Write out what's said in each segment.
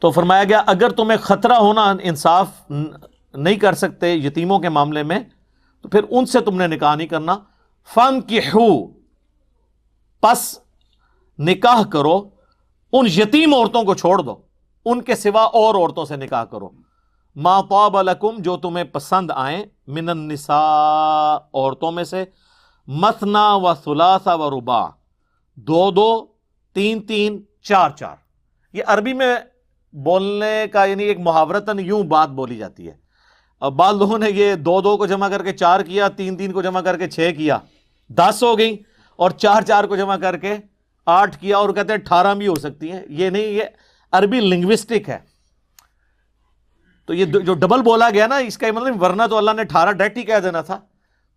تو فرمایا گیا اگر تمہیں خطرہ ہونا انصاف نہیں کر سکتے یتیموں کے معاملے میں تو پھر ان سے تم نے نکاح نہیں کرنا. فانکحوا، پس نکاح کرو، ان یتیم عورتوں کو چھوڑ دو، ان کے سوا اور عورتوں سے نکاح کرو. ما طاب لکم، جو تمہیں پسند آئیں، من النساء، عورتوں میں سے، مثنا و ثلاث و رباع، دو دو، تین تین، چار چار. یہ عربی میں بولنے کا یعنی ایک محاورتاً یوں بات بولی جاتی ہے. اب بعض لوگوں نے یہ دو دو کو جمع کر کے چار کیا، تین تین کو جمع کر کے چھ کیا، 10 ہو گئی، اور چار چار کو جمع کر کے 8 کیا، اور کہتے ہیں 18 بھی ہو سکتی ہیں. یہ نہیں، یہ عربی لنگوسٹک ہے. تو یہ جو ڈبل بولا گیا نا، اس کا مطلب ورنہ تو اللہ نے 18 ڈائریکٹ ہی کہہ دینا تھا.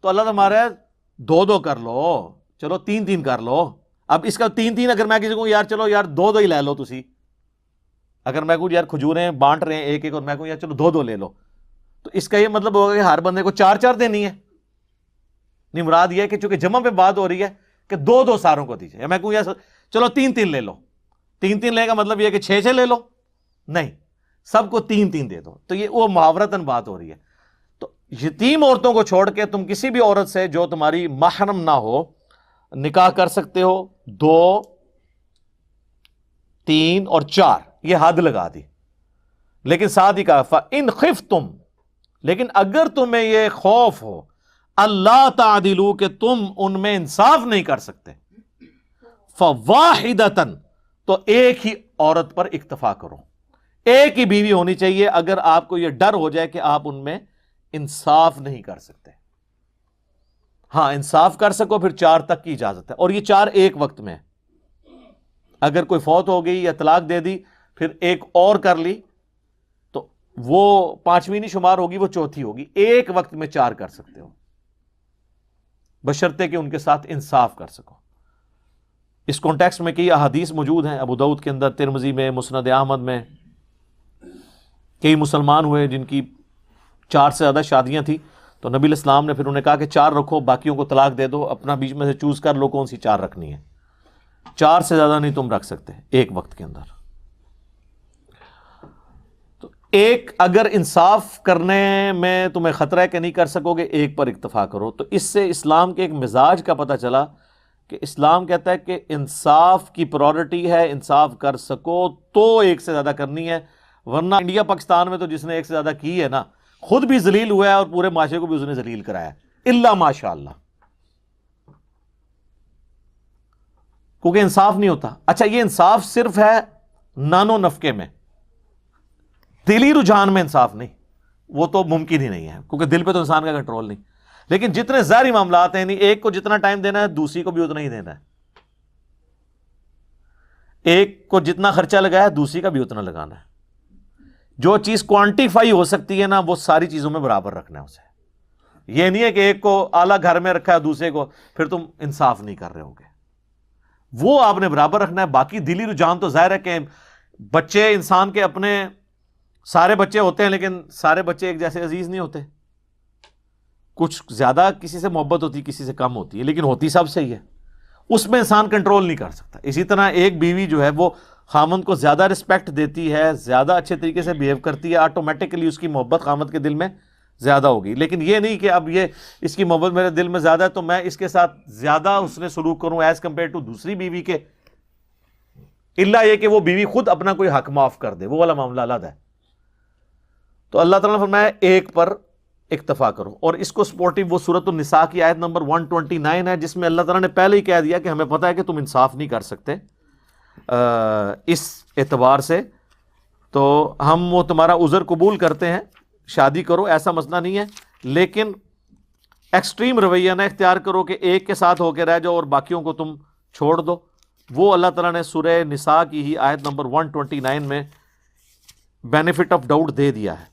تو اللہ ہمارا دو دو کر لو، چلو تین تین کر لو. اب اس کا تین تین اگر میں کسی کو یار چلو یار دو دو ہی لے لو تسی، اگر میں کہوں یار کھجوریں بانٹ رہے ہیں ایک ایک، اور میں کہوں یار چلو دو دو لے لو، تو اس کا یہ مطلب ہوگا کہ ہر بندے کو 4 4 دینی ہے. نہیں، مراد یہ ہے کہ چونکہ جمع پہ بات ہو رہی ہے کہ دو دو ساروں کو دیجیے. یا میں کہوں یار چلو تین تین لے لو، تین تین لے کا مطلب یہ ہے کہ 6 6 لے لو، نہیں، سب کو تین تین دے دو. تو یہ وہ محاورتاً بات ہو رہی ہے. تو یتیم عورتوں کو چھوڑ کے تم کسی بھی عورت سے جو تمہاری محرم نہ ہو نکاح کر سکتے ہو. 2 3 اور 4 یہ حد لگا دی. لیکن ساتھ ہی کہا فَإِنْ خِفْتُمْ، لیکن اگر تمہیں یہ خوف ہو اللہ تعدلوا کہ تم ان میں انصاف نہیں کر سکتے، فَوَاحِدَةً، تو ایک ہی عورت پر اکتفا کرو، ایک ہی بیوی ہونی چاہیے اگر آپ کو یہ ڈر ہو جائے کہ آپ ان میں انصاف نہیں کر سکتے. ہاں انصاف کر سکو پھر 4 تک کی اجازت ہے، اور یہ 4 ایک وقت میں. اگر کوئی فوت ہو گئی یا طلاق دے دی پھر ایک اور کر لی تو وہ 5ویں نہیں شمار ہوگی، وہ 4تھی ہوگی. ایک وقت میں 4 کر سکتے ہو بشرطے کہ ان کے ساتھ انصاف کر سکو. اس کانٹیکسٹ میں کئی احادیث موجود ہیں، ابو داؤد کے اندر، ترمذی میں، مسند احمد میں. کئی مسلمان ہوئے جن کی 4 سے زیادہ شادیاں تھیں، تو نبی علیہ السلام نے پھر انہیں کہا کہ 4 رکھو، باقیوں کو طلاق دے دو، اپنا بیچ میں سے چوز کر لو کون سی 4 رکھنی ہے. 4 سے زیادہ نہیں تم رکھ سکتے ایک وقت کے اندر. تو ایک اگر انصاف کرنے میں تمہیں خطرہ ہے کہ نہیں کر سکو گے، ایک پر اکتفا کرو. تو اس سے اسلام کے ایک مزاج کا پتہ چلا کہ اسلام کہتا ہے کہ انصاف کی پرائورٹی ہے، انصاف کر سکو تو ایک سے زیادہ کرنی ہے. ورنہ انڈیا پاکستان میں تو جس نے ایک سے زیادہ کی ہے نا، خود بھی ذلیل ہوا ہے اور پورے معاشرے کو بھی اس نے ذلیل کرایا ہے، الا ماشاء اللہ، کیونکہ انصاف نہیں ہوتا. اچھا یہ انصاف صرف ہے نانو نفقے میں، دلی رجحان میں انصاف نہیں، وہ تو ممکن ہی نہیں ہے کیونکہ دل پہ تو انسان کا کنٹرول نہیں. لیکن جتنے ظاہری معاملات ہیں، ایک کو جتنا ٹائم دینا ہے دوسری کو بھی اتنا ہی دینا ہے، ایک کو جتنا خرچہ لگایا ہے دوسری کا بھی اتنا لگانا ہے. جو چیز کوانٹیفائی ہو سکتی ہے نا وہ ساری چیزوں میں برابر رکھنا ہے اسے. یہ نہیں ہے کہ ایک کو اعلیٰ گھر میں رکھا ہے دوسرے کو پھر تم انصاف نہیں کر رہے ہوگے، وہ آپ نے برابر رکھنا ہے. باقی دلی رجحان تو ظاہر ہے کہ بچے انسان کے اپنے سارے بچے ہوتے ہیں، لیکن سارے بچے ایک جیسے عزیز نہیں ہوتے. کچھ زیادہ کسی سے محبت ہوتی، کسی سے کم ہوتی ہے، لیکن ہوتی سب سے ہی ہے. اس میں انسان کنٹرول نہیں کر سکتا. اسی طرح ایک بیوی جو ہے وہ خامند کو زیادہ رسپیکٹ دیتی ہے، زیادہ اچھے طریقے سے بیہیو کرتی ہے، آٹومیٹکلی اس کی محبت خامند کے دل میں زیادہ ہوگی. لیکن یہ نہیں کہ اب یہ اس کی محبت میرے دل میں زیادہ ہے تو میں اس کے ساتھ زیادہ اس نے سلوک کروں ایز کمپیئر ٹو دوسری بیوی کے، الا یہ کہ وہ بیوی خود اپنا کوئی حق معاف کر دے، وہ والا معاملہ الگ ہے. تو اللہ تعالیٰ نے فرمایا ایک پر اکتفا کرو. اور اس کو سپورٹیو وہ سورۃ النساء کی آیت نمبر 129 ہے، جس میں اللہ تعالیٰ نے پہلے ہی کہہ دیا کہ ہمیں پتہ ہے کہ تم انصاف نہیں کر سکتے اس اعتبار سے، تو ہم وہ تمہارا عذر قبول کرتے ہیں، شادی کرو، ایسا مسئلہ نہیں ہے. لیکن ایکسٹریم رویہ نہ اختیار کرو کہ ایک کے ساتھ ہو کے رہ جاؤ اور باقیوں کو تم چھوڑ دو. وہ اللہ تعالیٰ نے سورہ نساء کی ہی آیت نمبر 129 میں بینیفٹ آف ڈاؤٹ دے دیا ہے.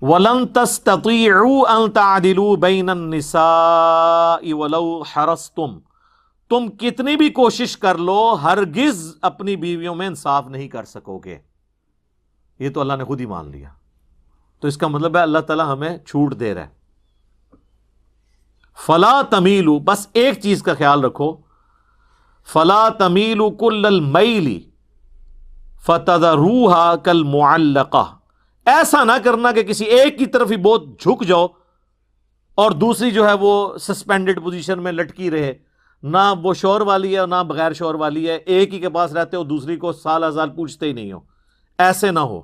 وَلَن تَسْتَطِيعُوا أَن تَعْدِلُوا بَيْنَ النِّسَاءِ وَلَوْ حَرَصْتُمْ، تم کتنی بھی کوشش کر لو ہرگز اپنی بیویوں میں انصاف نہیں کر سکو گے. یہ تو اللہ نے خود ہی مان لیا. تو اس کا مطلب ہے اللہ تعالیٰ ہمیں چھوٹ دے رہا ہے. فَلَا تَمِيلُوا، بس ایک چیز کا خیال رکھو، فَلَا تَمِيلُوا كُلَّ الْمَيْلِ، فَتَذَرُوهَا كَالْمُعَلَّقَةِ، ایسا نہ کرنا کہ کسی ایک کی طرف ہی بہت جھک جاؤ اور دوسری جو ہے وہ سسپینڈڈ پوزیشن میں لٹکی رہے، نہ وہ شور والی ہے نہ بغیر شور والی ہے، ایک ہی کے پاس رہتے ہو دوسری کو سال ہزار پوچھتے ہی نہیں ہو، ایسے نہ ہو۔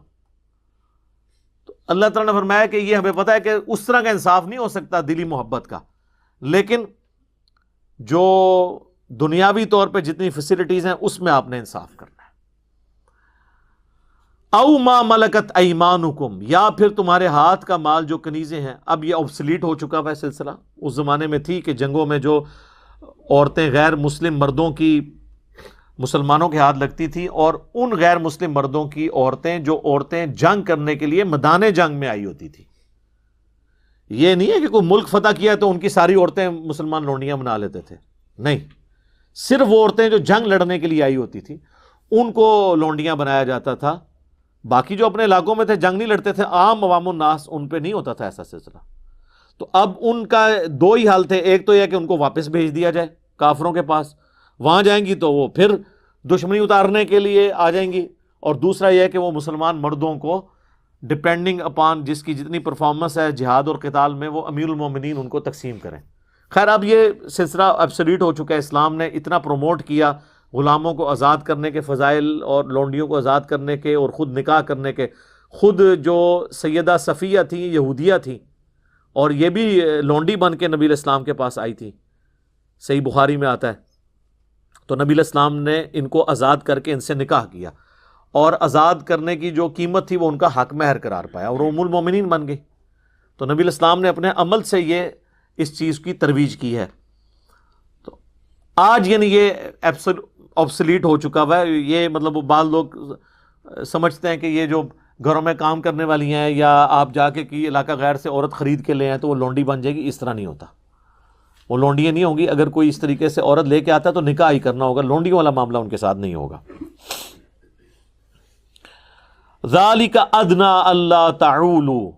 تو اللہ تعالیٰ نے فرمایا کہ یہ ہمیں پتہ ہے کہ اس طرح کا انصاف نہیں ہو سکتا دلی محبت کا، لیکن جو دنیاوی طور پہ جتنی فیسلٹیز ہیں اس میں آپ نے انصاف کرنا ہے۔ او ما ملکت ایمانکم، یا پھر تمہارے ہاتھ کا مال جو کنیزیں ہیں۔ اب یہ obsolete ہو چکا ہے سلسلہ، اس زمانے میں تھی کہ جنگوں میں جو عورتیں غیر مسلم مردوں کی مسلمانوں کے ہاتھ لگتی تھی، اور ان غیر مسلم مردوں کی عورتیں جنگ کرنے کے لیے میدان جنگ میں آئی ہوتی تھی۔ یہ نہیں ہے کہ کوئی ملک فتح کیا تو ان کی ساری عورتیں مسلمان لونڈیاں بنا لیتے تھے، نہیں، صرف وہ عورتیں جو جنگ لڑنے کے لیے آئی ہوتی تھی ان کو لونڈیاں بنایا جاتا تھا۔ باقی جو اپنے علاقوں میں تھے جنگ نہیں لڑتے تھے، عام عوام الناس ان پہ نہیں ہوتا تھا ایسا سلسلہ۔ تو اب ان کا دو ہی حال تھے، ایک تو یہ کہ ان کو واپس بھیج دیا جائے کافروں کے پاس، وہاں جائیں گی تو وہ پھر دشمنی اتارنے کے لیے آ جائیں گی، اور دوسرا یہ کہ وہ مسلمان مردوں کو ڈپینڈنگ اپان جس کی جتنی پرفارمنس ہے جہاد اور قتال میں وہ امیر المومنین ان کو تقسیم کریں۔ خیر اب یہ سلسلہ ابسلیٹ ہو چکا ہے، اسلام نے اتنا پروموٹ کیا غلاموں کو آزاد کرنے کے فضائل اور لونڈیوں کو آزاد کرنے کے اور خود نکاح کرنے کے۔ خود جو سیدہ صفیہ تھیں یہودیہ تھیں، اور یہ بھی لونڈی بن کے نبی علیہ السلام کے پاس آئی تھی، صحیح بخاری میں آتا ہے۔ تو نبی علیہ السلام نے ان کو آزاد کر کے ان سے نکاح کیا، اور آزاد کرنے کی جو قیمت تھی وہ ان کا حق مہر قرار پایا، اور وہ ام المومنین بن گئی۔ تو نبی علیہ السلام نے اپنے عمل سے یہ اس چیز کی ترویج کی ہے۔ تو آج یعنی یہ obsolete ہو چکا ہوا ہے، یہ مطلب بعض لوگ سمجھتے ہیں کہ یہ جو گھروں میں کام کرنے والی ہیں یا آپ جا کے کی علاقہ غیر سے عورت خرید کے لے آئیں تو وہ لونڈی بن جائے گی، اس طرح نہیں ہوتا، وہ لونڈیاں نہیں ہوں گی۔ اگر کوئی اس طریقے سے عورت لے کے آتا ہے تو نکاح ہی کرنا ہوگا، لونڈیوں والا معاملہ ان کے ساتھ نہیں ہوگا۔ ذالک ادنی الا تعولوا،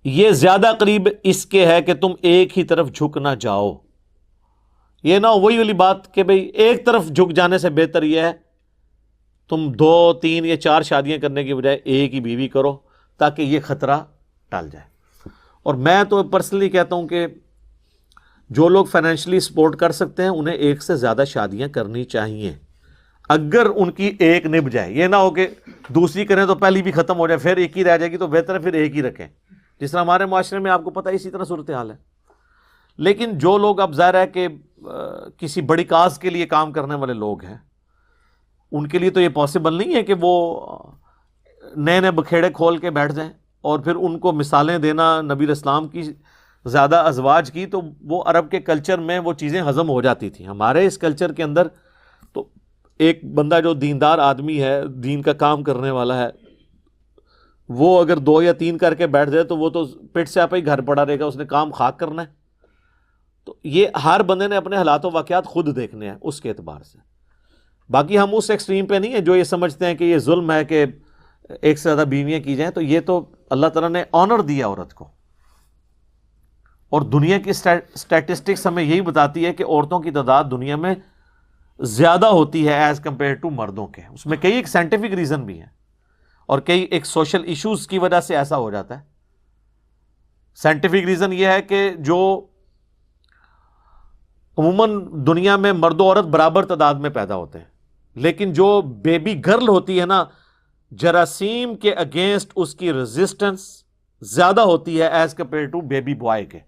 یہ زیادہ قریب اس کے ہے کہ تم ایک ہی طرف جھک نہ جاؤ۔ یہ نہ وہی والی بات کہ بھئی ایک طرف جھک جانے سے بہتر یہ ہے تم 2 3 یا 4 شادیاں کرنے کی بجائے ایک ہی بیوی کرو تاکہ یہ خطرہ ٹال جائے۔ اور میں تو پرسنلی کہتا ہوں کہ جو لوگ فائنینشلی سپورٹ کر سکتے ہیں انہیں ایک سے زیادہ شادیاں کرنی چاہیے، اگر ان کی ایک نبھ جائے۔ یہ نہ ہو کہ دوسری کریں تو پہلی بھی ختم ہو جائے، پھر ایک ہی رہ جائے گی، تو بہتر ہے پھر ایک ہی رکھیں، جس طرح ہمارے معاشرے میں آپ کو پتہ ہے اسی طرح صورتحال ہے۔ لیکن جو لوگ اب ظاہر ہے کہ کسی بڑی کاز کے لیے کام کرنے والے لوگ ہیں، ان کے لیے تو یہ پاسبل نہیں ہے کہ وہ نئے نئے بکھیڑے کھول کے بیٹھ جائیں، اور پھر ان کو مثالیں دینا نبی علیہ السلام کی زیادہ ازواج کی، تو وہ عرب کے کلچر میں وہ چیزیں ہضم ہو جاتی تھیں۔ ہمارے اس کلچر کے اندر تو ایک بندہ جو دیندار آدمی ہے، دین کا کام کرنے والا ہے، وہ اگر 2 یا 3 کر کے بیٹھ جائے تو وہ تو پیٹ سے آپ ہی گھر پڑا رہے گا، اس نے کام خاک کرنا ہے۔ تو یہ ہر بندے نے اپنے حالات و واقعات خود دیکھنے ہیں اس کے اعتبار سے۔ باقی ہم اس ایکسٹریم پہ نہیں ہیں جو یہ سمجھتے ہیں کہ یہ ظلم ہے کہ ایک سے زیادہ بیویاں کی جائیں، تو یہ تو اللہ تعالیٰ نے آنر دیا عورت کو، اور دنیا کی اسٹیٹسٹکس ہمیں یہی بتاتی ہے کہ عورتوں کی تعداد دنیا میں زیادہ ہوتی ہے ایز کمپیئر ٹو مردوں کے۔ اس میں کئی ایک سائنٹیفک ریزن بھی ہیں، اور کئی ایک سوشل ایشوز کی وجہ سے ایسا ہو جاتا ہے۔ سائنٹیفک ریزن یہ ہے کہ جو عموماً دنیا میں مرد و عورت برابر تعداد میں پیدا ہوتے ہیں، لیکن جو بیبی گرل ہوتی ہے نا، جراثیم کے اگینسٹ اس کی ریزسٹنس زیادہ ہوتی ہے as compare to baby boy کے،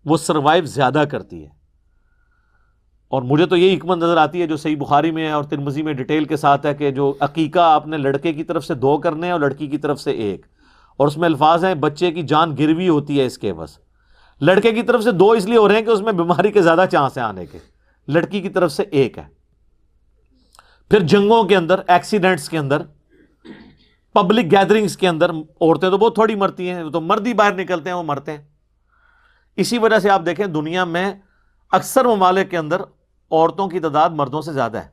وہ سروائیو زیادہ کرتی ہے۔ اور مجھے تو یہ حکمت نظر آتی ہے جو صحیح بخاری میں ہے اور ترمذی میں ڈیٹیل کے ساتھ ہے کہ جو عقیقہ آپ نے لڑکے کی طرف سے 2 کرنے ہیں اور لڑکی کی طرف سے 1، اور اس میں الفاظ ہیں بچے کی جان گروی ہوتی ہے اس کے عوض۔ لڑکے کی طرف سے 2 اس لیے ہو رہے ہیں کہ اس میں بیماری کے زیادہ چانس ہیں آنے کے، لڑکی کی طرف سے 1 ہے۔ پھر جنگوں کے اندر، ایکسیڈنٹس کے اندر، پبلک گیدرنگز کے اندر عورتیں تو بہت تھوڑی مرتی ہیں، تو مرد ہی باہر نکلتے ہیں وہ مرتے ہیں۔ اسی وجہ سے آپ دیکھیں دنیا میں اکثر ممالک کے اندر عورتوں کی تعداد مردوں سے زیادہ ہے۔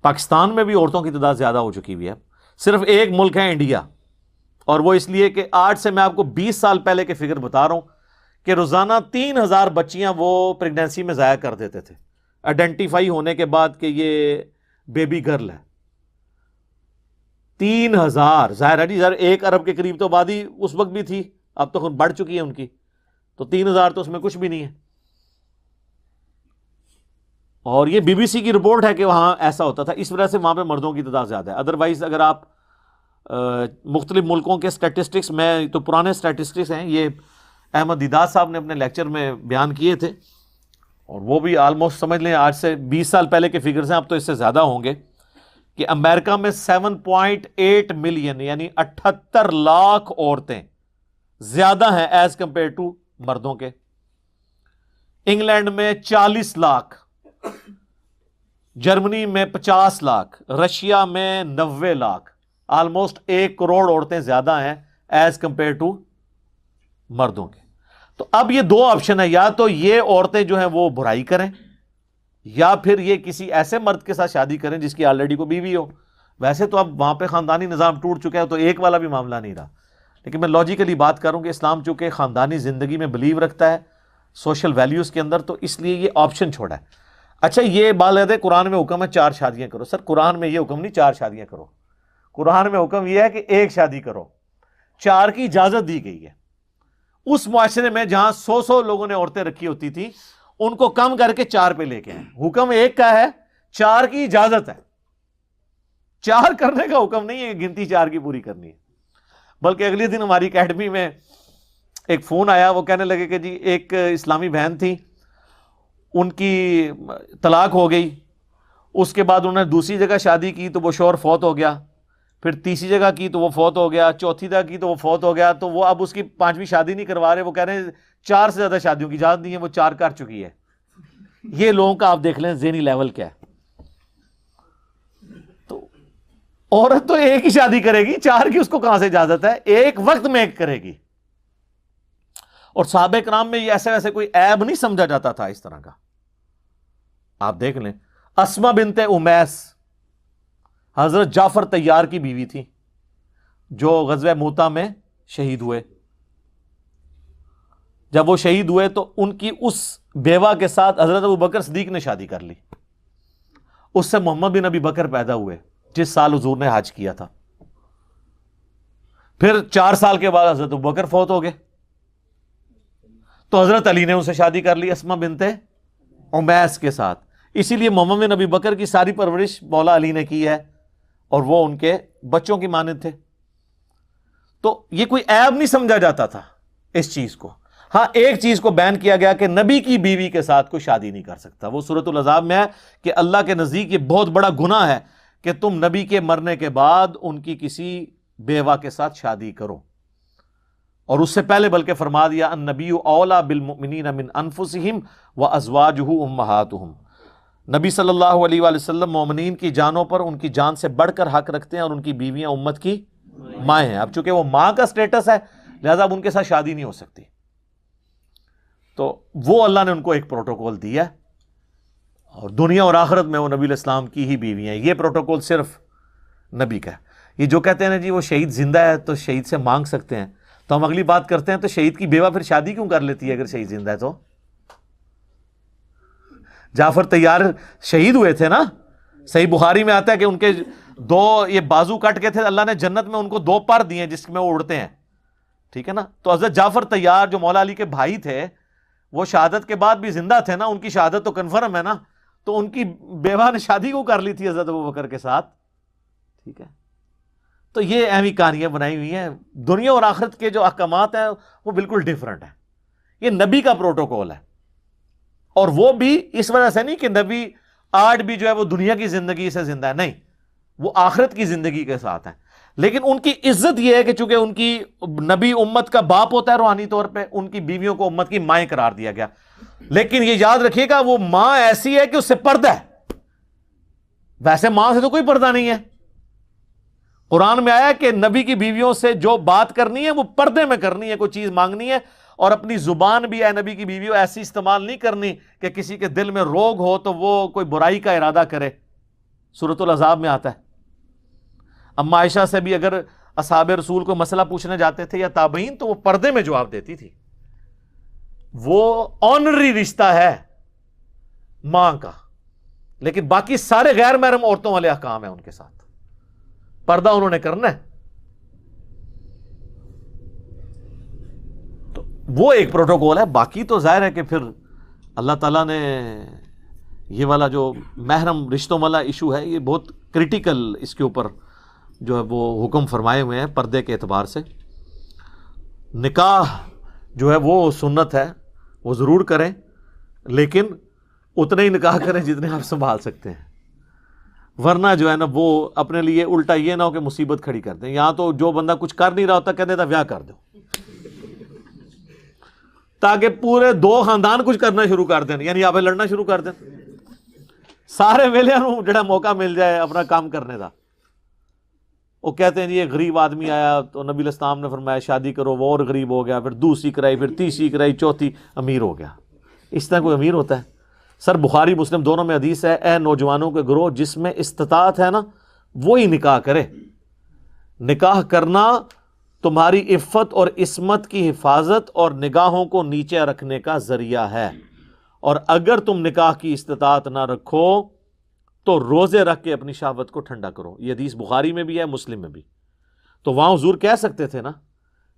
پاکستان میں بھی عورتوں کی تعداد زیادہ ہو چکی ہوئی ہے، صرف ایک ملک ہے انڈیا، اور وہ اس لیے کہ آج سے میں آپ کو 20 سال پہلے کے فگر بتا رہا ہوں کہ روزانہ 3000 بچیاں وہ پریگنینسی میں ضائع کر دیتے تھے، آئیڈینٹیفائی ہونے کے بعد کہ یہ بیبی گرل ہے. 3,000. ظاہر ہے جی، 1 ارب کے قریب تو آبادی اس وقت بھی تھی، اب تو بڑھ چکی ہے ان کی، تو 3,000 تو اس میں کچھ بھی نہیں ہے. اور یہ BBC کی رپورٹ ہے کہ وہاں ایسا ہوتا تھا، اس وجہ سے وہاں پہ مردوں کی تعداد زیادہ ہے. ادروائز اگر آپ مختلف ملکوں کے سٹیٹسٹکس، میں تو پرانے سٹیٹسٹکس ہیں، یہ احمد دیداد صاحب نے اپنے لیکچر میں بیان کیے تھے، اور وہ بھی آلموسٹ سمجھ لیں آج سے 20 سال پہلے کے فگرز ہیں، اب تو اس سے زیادہ ہوں گے، کہ امریکہ میں 7.8 ملین یعنی 78 لاکھ عورتیں زیادہ ہیں ایز کمپیئر ٹو مردوں کے. انگلینڈ میں 40 لاکھ، جرمنی میں 50 لاکھ، رشیا میں 90 لاکھ، آلموسٹ 1 کروڑ عورتیں زیادہ ہیں ایز کمپیئر ٹو مردوں کے. تو اب یہ 2 آپشن ہے، یا تو یہ عورتیں جو ہیں وہ برائی کریں، یا پھر یہ کسی ایسے مرد کے ساتھ شادی کریں جس کی آلریڈی کو بیوی ہو. ویسے تو اب وہاں پہ خاندانی نظام ٹوٹ چکا ہے، تو ایک والا بھی معاملہ نہیں رہا، لیکن میں لاجیکلی بات کروں کہ اسلام چونکہ خاندانی زندگی میں بلیو رکھتا ہے، سوشل ویلیوز کے اندر، تو اس لیے یہ آپشن چھوڑا ہے. اچھا یہ بات لیتے ہیں قرآن میں حکم ہے 4 شادیاں کرو. سر قرآن میں یہ حکم نہیں 4 شادیاں کرو، قرآن میں حکم یہ ہے کہ 1 شادی کرو. 4 کی اجازت دی گئی ہے. اس معاشرے میں جہاں 100 لوگوں نے عورتیں رکھی ہوتی تھی، ان کو کم کر کے 4 پہ لے کے آئے. حکم 1 کا ہے، 4 کی اجازت ہے. 4 کرنے کا حکم نہیں ہے کہ گنتی 4 کی پوری کرنی ہے. بلکہ اگلے دن ہماری اکیڈمی میں ایک فون آیا، وہ کہنے لگے کہ جی ایک اسلامی بہن تھی، ان کی طلاق ہو گئی، اس کے بعد انہوں نے دوسری جگہ شادی کی تو وہ شوہر فوت ہو گیا، پھر تیسری جگہ کی تو وہ فوت ہو گیا، چوتھی جگہ کی تو وہ فوت ہو گیا، تو وہ اب اس کی 5ویں شادی نہیں کروا رہے. وہ کہہ رہے ہیں 4 سے زیادہ شادیوں کی اجازت نہیں ہے، وہ 4 کر چکی ہے. یہ لوگوں کا آپ دیکھ لیں ذہنی لیول کیا ہے. تو عورت تو 1 ہی شادی کرے گی، 4 کی اس کو کہاں سے اجازت ہے؟ ایک وقت میں 1 کرے گی. اور صحابہ کرام میں یہ ایسے ویسے کوئی عیب نہیں سمجھا جاتا تھا اس طرح کا. آپ دیکھ لیں اسما بنت امیس حضرت جعفر طیار کی بیوی تھی، جو غزوہ موتا میں شہید ہوئے. جب وہ شہید ہوئے تو ان کی اس بیوہ کے ساتھ حضرت ابوبکر صدیق نے شادی کر لی. اس سے محمد بن ابی بکر پیدا ہوئے جس سال حضور نے حج کیا تھا. پھر 4 سال کے بعد حضرت ابوبکر فوت ہو گئے، تو حضرت علی نے ان سے شادی کر لی اسما بنت امیس کے ساتھ. اسی لیے محمد بن ابی بکر کی ساری پرورش مولا علی نے کی ہے، اور وہ ان کے بچوں کی مانند تھے. تو یہ کوئی عیب نہیں سمجھا جاتا تھا اس چیز کو. ہاں ایک چیز کو بین کیا گیا کہ نبی کی بیوی کے ساتھ کوئی شادی نہیں کر سکتا. وہ سورۃ الاحزاب میں ہے کہ اللہ کے نزدیک یہ بہت بڑا گناہ ہے کہ تم نبی کے مرنے کے بعد ان کی کسی بیوہ کے ساتھ شادی کرو. اور اس سے پہلے بلکہ فرما دیا النبی اولا بالمؤمنین من انفسہم وازواجہ امہاتہم. نبی صلی اللہ علیہ وآلہ وسلم مومنین کی جانوں پر ان کی جان سے بڑھ کر حق رکھتے ہیں، اور ان کی بیویاں امت کی مائیں ہیں. اب چونکہ وہ ماں کا سٹیٹس ہے لہذا اب ان کے ساتھ شادی نہیں ہو سکتی. تو وہ اللہ نے ان کو ایک پروٹوکول دیا ہے، اور دنیا اور آخرت میں وہ نبی علیہ السلام کی ہی بیوی ہیں. یہ پروٹوکول صرف نبی کا ہے. یہ جو کہتے ہیں نا جی وہ شہید زندہ ہے تو شہید سے مانگ سکتے ہیں، تو ہم اگلی بات کرتے ہیں تو شہید کی بیوہ پھر شادی کیوں کر لیتی ہے اگر شہید زندہ ہے؟ تو جعفر طیار شہید ہوئے تھے نا، صحیح بخاری میں آتا ہے کہ ان کے 2 یہ بازو کٹ کے تھے، اللہ نے جنت میں ان کو 2 پر دیے جس میں وہ اڑتے ہیں. ٹھیک ہے نا. تو حضرت جعفر طیار جو مولا علی کے بھائی تھے، وہ شہادت کے بعد بھی زندہ تھے نا، ان کی شہادت تو کنفرم ہے نا، تو ان کی بیوہ نے شادی کو کر لی تھی حضرت ابوبکر کے ساتھ. ٹھیک ہے. تو یہ اہمی کہانیاں بنائی ہوئی ہیں. دنیا اور آخرت کے جو احکامات ہیں وہ بالکل ڈیفرنٹ ہیں. یہ نبی کا پروٹوکول ہے، اور وہ بھی اس وجہ سے نہیں کہ نبی آج بھی جو ہے وہ دنیا کی زندگی سے زندہ ہے، نہیں، وہ آخرت کی زندگی کے ساتھ ہیں. لیکن ان کی عزت یہ ہے کہ چونکہ ان کی نبی امت کا باپ ہوتا ہے روحانی طور پہ، ان کی بیویوں کو امت کی مائیں قرار دیا گیا. لیکن یہ یاد رکھیے گا وہ ماں ایسی ہے کہ اس سے پردہ ہے، ویسے ماں سے تو کوئی پردہ نہیں ہے. قرآن میں آیا کہ نبی کی بیویوں سے جو بات کرنی ہے وہ پردے میں کرنی ہے. کوئی چیز مانگنی ہے، اور اپنی زبان بھی اے نبی کی بیویوں ایسی استعمال نہیں کرنی کہ کسی کے دل میں روگ ہو تو وہ کوئی برائی کا ارادہ کرے. سورۃ الاحزاب میں آتا ہے. اما عائشہ سے بھی اگر اصحاب رسول کو مسئلہ پوچھنے جاتے تھے یا تابعین تو وہ پردے میں جواب دیتی تھی. وہ آنری رشتہ ہے ماں کا. لیکن باقی سارے غیر محرم عورتوں والے احکام ہیں ان کے ساتھ، پردہ انہوں نے کرنا ہے. تو وہ ایک پروٹوکول ہے. باقی تو ظاہر ہے کہ پھر اللہ تعالیٰ نے یہ والا جو محرم رشتوں والا ایشو ہے یہ بہت کریٹیکل، اس کے اوپر جو ہے وہ حکم فرمائے ہوئے ہیں پردے کے اعتبار سے. نکاح جو ہے وہ سنت ہے، وہ ضرور کریں، لیکن اتنے ہی نکاح کریں جتنے آپ سنبھال سکتے ہیں، ورنہ جو ہے نا وہ اپنے لیے الٹا یہ نہ ہو کہ مصیبت کھڑی کر دیں. یہاں تو جو بندہ کچھ کر نہیں رہا ہوتا کہہ دیتا بیاہ کر دو، تاکہ پورے دو خاندان کچھ کرنا شروع کر دیں، یعنی آپ لڑنا شروع کر دیں، سارے ویلے نوں جڑا موقع مل جائے اپنا کام کرنے کا. وہ کہتے ہیں جی یہ غریب آدمی آیا تو نبی علیہ السلام نے فرمایا شادی کرو، وہ اور غریب ہو گیا، پھر دوسری کرائی، پھر تیسری کرائی، چوتھی امیر ہو گیا. اس طرح کوئی امیر ہوتا ہے؟ سر بخاری مسلم دونوں میں حدیث ہے، اے نوجوانوں کے گروہ جس میں استطاعت ہے نا وہی نکاح کرے. نکاح کرنا تمہاری عفت اور عصمت کی حفاظت اور نگاہوں کو نیچے رکھنے کا ذریعہ ہے، اور اگر تم نکاح کی استطاعت نہ رکھو تو روزے رکھ کے اپنی شہوت کو ٹھنڈا کرو. یہ حدیث بخاری میں بھی ہے، مسلم میں بھی. تو وہاں حضور کہہ سکتے تھے نا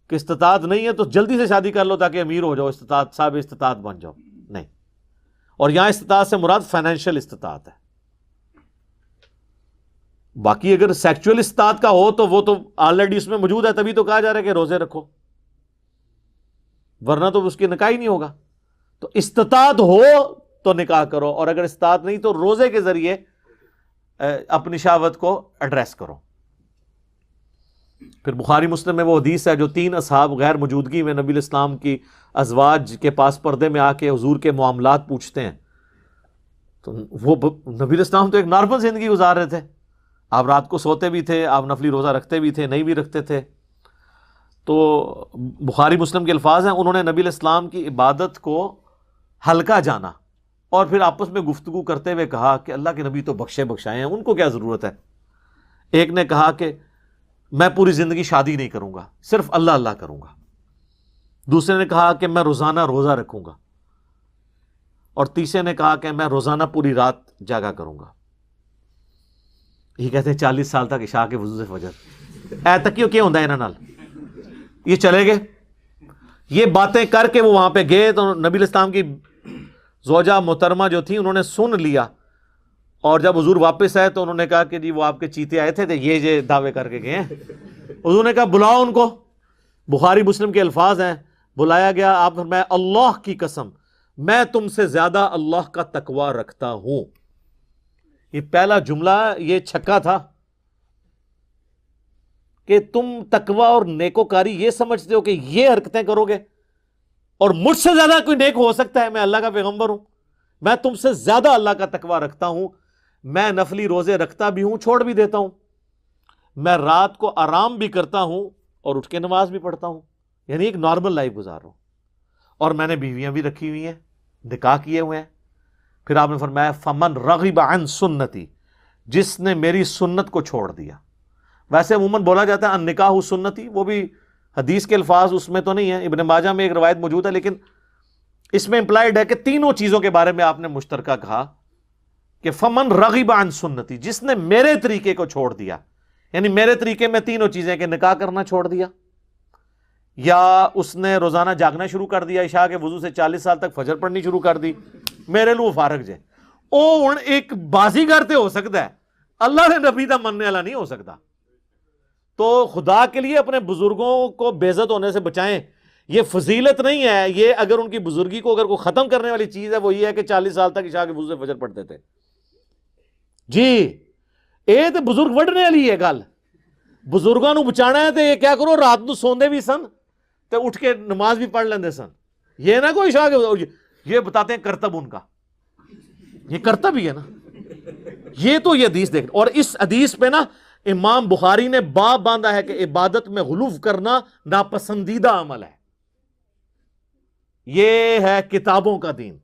کہ استطاعت نہیں ہے تو جلدی سے شادی کر لو تاکہ امیر ہو جاؤ، استطاعت صاحب استطاعت بن جاؤ. نہیں، اور یہاں استطاعت سے مراد فائنینشیل استطاعت ہے. باقی اگر سیکچوئل استطاعت کا ہو تو وہ تو آلریڈی اس میں موجود ہے، تبھی تو کہا جا رہا ہے کہ روزے رکھو، ورنہ تو اس کی نکاح ہی نہیں ہوگا. تو استطاعت ہو تو نکاح کرو، اور اگر استطاعت نہیں تو روزے کے ذریعے اپنی شہوت کو ایڈریس کرو. پھر بخاری مسلم میں وہ حدیث ہے جو 3 اصحاب غیر موجودگی میں نبی الاسلام کی ازواج کے پاس پردے میں آ کے حضور کے معاملات پوچھتے ہیں. تو وہ نبی الاسلام تو ایک نارمل زندگی گزار رہے تھے، آپ رات کو سوتے بھی تھے، آپ نفلی روزہ رکھتے بھی تھے، نہیں بھی رکھتے تھے. تو بخاری مسلم کے الفاظ ہیں، انہوں نے نبی الاسلام کی عبادت کو ہلکا جانا اور پھر آپس میں گفتگو کرتے ہوئے کہا کہ اللہ کے نبی تو بخشے بخشائے ہیں، ان کو کیا ضرورت ہے. ایک نے کہا کہ میں پوری زندگی شادی نہیں کروں گا، صرف اللہ اللہ کروں گا. دوسرے نے کہا کہ میں روزانہ روزہ رکھوں گا، اور تیسرے نے کہا کہ میں روزانہ پوری رات جاگا کروں گا. یہ کہتے ہیں 40 سال تک عشاء کے وضو سے فجر اے تکیو کیا ہوتا ہے انہاں نال. یہ چلے گئے، یہ باتیں کر کے وہ وہاں پہ گئے تو نبی علیہ السلام کی زوجہ محترمہ جو تھی انہوں نے سن لیا، اور جب حضور واپس آئے تو انہوں نے کہا کہ جی وہ آپ کے چیتے آئے تھے یہ دعوے کر کے گئے ہیں. حضور نے کہا بلاؤ ان کو. بخاری مسلم کے الفاظ ہیں، بلایا گیا، آپ فرمایا اللہ کی قسم میں تم سے زیادہ اللہ کا تقوی رکھتا ہوں. یہ پہلا جملہ یہ چھکا تھا کہ تم تقوی اور نیکوکاری یہ سمجھتے ہو کہ یہ حرکتیں کرو گے اور مجھ سے زیادہ کوئی نیک ہو سکتا ہے؟ میں اللہ کا پیغمبر ہوں، میں تم سے زیادہ اللہ کا تقوی رکھتا ہوں، میں نفلی روزے رکھتا بھی ہوں، چھوڑ بھی دیتا ہوں، میں رات کو آرام بھی کرتا ہوں اور اٹھ کے نماز بھی پڑھتا ہوں، یعنی ایک نارمل لائف گزار رہا ہوں، اور میں نے بیویاں بھی رکھی ہوئی ہیں، نکاح کیے ہوئے ہیں. پھر آپ نے فرمایا فمن رغب عن سنتی، جس نے میری سنت کو چھوڑ دیا. ویسے عموماً بولا جاتا ہے ان نکاح سنتی، وہ بھی حدیث کے الفاظ اس میں تو نہیں ہے، ابن ماجہ میں ایک روایت موجود ہے، لیکن اس میں امپلائڈ ہے کہ تینوں چیزوں کے بارے میں آپ نے مشترکہ کہا کہ فمن رغب عن سنتی، جس نے میرے طریقے کو چھوڑ دیا، یعنی میرے طریقے میں تینوں چیزیں کہ نکاح کرنا چھوڑ دیا، یا اس نے روزانہ جاگنا شروع کر دیا، عشاء کے وضو سے 40 سال تک فجر پڑھنی شروع کر دی، میرے لو فارغ جے. او ہن ایک بازی کرتے ہو سکتا ہے، اللہ نے نبی دا مننے والا نہیں ہو سکتا. تو خدا کے لیے اپنے بزرگوں کو بے عزت ہونے سے بچائیں. یہ فضیلت نہیں ہے، یہ اگر ان کی بزرگی کو اگر کوئی ختم کرنے والی چیز ہے وہ یہ ہے کہ 40 سال تک عشاء کے وضو سے فجر پڑھتے تھے. جی اے تے بزرگ وڈنے والی ہے گل، بزرگاں نو بچانا ہے تے یہ کیا کرو رات نو سوندے بھی سن تے اٹھ کے نماز بھی پڑھ لیندے سن. یہ نہ کوئی عشاء کے، یہ بتاتے ہیں کرتب ان کا، یہ کرتب ہی ہے نا. یہ تو یہ حدیث دیکھ، اور اس حدیث پہ نا امام بخاری نے باب باندھا ہے کہ عبادت میں غلو کرنا ناپسندیدہ عمل ہے. یہ ہے کتابوں کا دین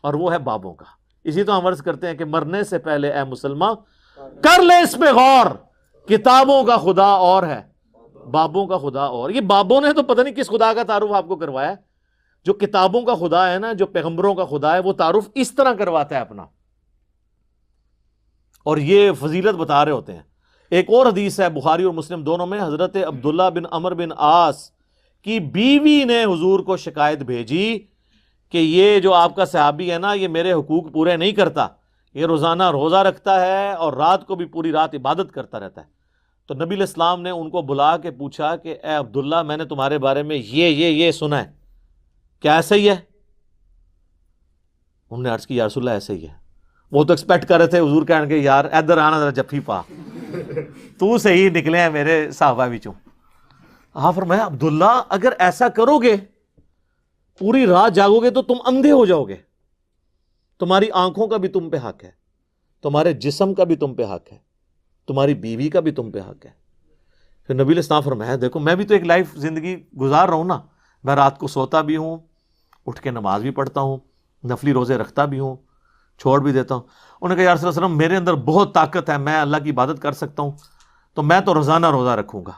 اور وہ ہے بابوں کا. اسی تو ہم عرض کرتے ہیں کہ مرنے سے پہلے اے مسلمان کر لے اس پہ غور، کتابوں کا خدا اور ہے، بابوں کا خدا اور. یہ بابوں نے تو پتہ نہیں کس خدا کا تعارف آپ کو کروایا ہے. جو کتابوں کا خدا ہے نا، جو پیغمبروں کا خدا ہے، وہ تعارف اس طرح کرواتا ہے اپنا اور یہ فضیلت بتا رہے ہوتے ہیں. ایک اور حدیث ہے بخاری اور مسلم دونوں میں، حضرت عبداللہ بن عمر بن عاص کی بیوی نے حضور کو شکایت بھیجی کہ یہ جو آپ کا صحابی ہے نا، یہ میرے حقوق پورے نہیں کرتا، یہ روزانہ روزہ رکھتا ہے اور رات کو بھی پوری رات عبادت کرتا رہتا ہے. تو نبی علیہ السلام نے ان کو بلا کے پوچھا کہ اے عبداللہ، میں نے تمہارے بارے میں یہ سنا ہے، کیا ایسا ہی ہے؟ انہوں نے عرض کی یا رسول اللہ ایسا ہی ہے. وہ تو ایکسپیکٹ کر رہے تھے حضور کہنے کے یار ادھر آنا ذرا جفی پا، تو صحیح نکلے ہیں میرے صحابہ وچوں. ہاں فرمایا عبداللہ اگر ایسا کرو گے، پوری رات جاگو گے تو تم اندھے ہو جاؤ گے، تمہاری آنکھوں کا بھی تم پہ حق ہے، تمہارے جسم کا بھی تم پہ حق ہے، تمہاری بیوی کا بھی تم پہ حق ہے. پھر نبی علیہ السلام فرمایا دیکھو میں بھی تو ایک لائف زندگی گزار رہا ہوں نا، میں رات کو سوتا بھی ہوں، اٹھ کے نماز بھی پڑھتا ہوں، نفلی روزے رکھتا بھی ہوں، چھوڑ بھی دیتا ہوں. انہوں نے کہا یا رسول اللہ صلی اللہ علیہ وسلم میرے اندر بہت طاقت ہے، میں اللہ کی عبادت کر سکتا ہوں، تو میں تو روزانہ روزہ رکھوں گا.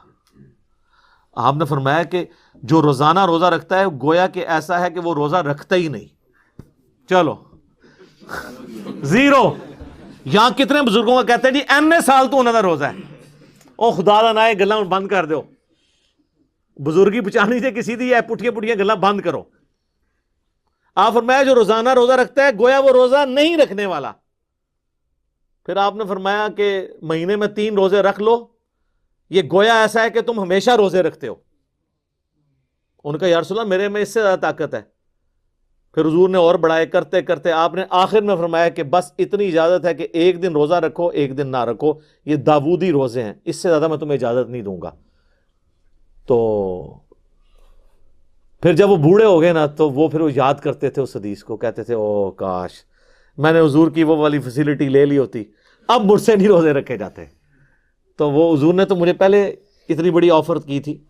آپ نے فرمایا کہ جو روزانہ روزہ رکھتا ہے گویا کہ ایسا ہے کہ وہ روزہ رکھتا ہی نہیں. چلو زیرو. یہاں کتنے بزرگوں کا کہتے ہیں جی این سال تو انہوں کا روزہ ہے، او خدا دا نہ گلاں بند کر دو، بزرگی بچانی سے کسی دی ہے پٹھیاں پٹھیاں گلاں بند کرو. آپ فرمایا جو روزانہ روزہ رکھتا ہے گویا وہ روزہ نہیں رکھنے والا. پھر آپ نے فرمایا کہ مہینے میں 3 روزے رکھ لو، یہ گویا ایسا ہے کہ تم ہمیشہ روزے رکھتے ہو. ان کا یا رسول اللہ میرے میں اس سے زیادہ طاقت ہے. پھر حضور نے اور بڑھائے کرتے کرتے آپ نے آخر میں فرمایا کہ بس اتنی اجازت ہے کہ ایک دن روزہ رکھو ایک دن نہ رکھو، یہ داودی روزے ہیں، اس سے زیادہ میں تمہیں اجازت نہیں دوں گا. تو پھر جب وہ بوڑھے ہو گئے نا تو وہ پھر وہ یاد کرتے تھے اس حدیث کو، کہتے تھے او کاش میں نے حضور کی وہ والی فیسلٹی لے لی ہوتی، اب مجھ سے نہیں روزے رکھے جاتے. تو وہ حضور نے تو مجھے پہلے اتنی بڑی آفر کی تھی.